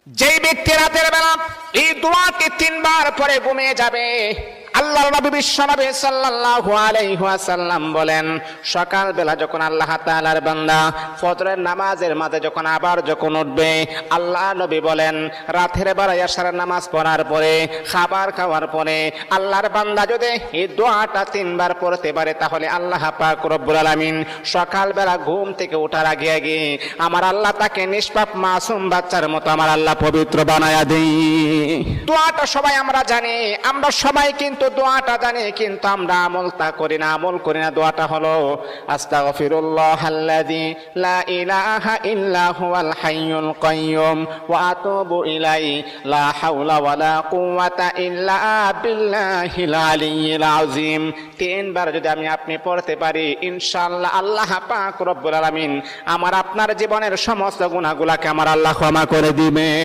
যেই ব্যক্তি রাতের বেলা এই দোয়াটি 3 বার পরে ঘুমিয়ে যাবে, আল্লাহর নবী বিশ্বনবী সাল্লাল্লাহু আলাইহি ওয়াসাল্লাম বলেন, সকাল বেলা যখন আল্লাহ তাআলার বান্দা ফজরের নামাজের মাঝে যখন উঠবে, আল্লাহ নবী বলেন রাতের বেলা এশারের নামাজ পড়ার পরে, খাবার খাওয়ার পরে আল্লাহর বান্দা যদি এই দোয়াটা 3 বার পড়তে পারে, তাহলে আল্লাহ পাক রব্বুল আলামিন সকাল বেলা ঘুম থেকে ওঠার আগে আমার আল্লাহ তাকে নিষ্পাপ মাসুম বাচ্চার মতো আমার আল্লাহ পবিত্র বানায়া দেই। দোয়াটা সবাই আমরা জানি, আমরা সবাই কিন্তু দোয়াটা জানি, কিন্তু আমরা আমল করি না। দোয়াটা হলো আস্তাগফিরুল্লাহাল্লাযী লা ইলাহা ইল্লা হুয়াল হাইয়ুল কাইয়্যুম ওয়া আতুবু ইলাইহি লা হাওলা ওয়ালা কুওয়াতা ইল্লা বিল্লাহিল আলিয়্যিল আযীম। 3 বার যদি আপনি পড়তে পারি, ইনশাআল্লাহ আল্লাহ পাক রব্বুল আলামিন আমার আপনার জীবনের সমস্ত গুনাহগুলোকে আমার আল্লাহ ক্ষমা করে দিবে।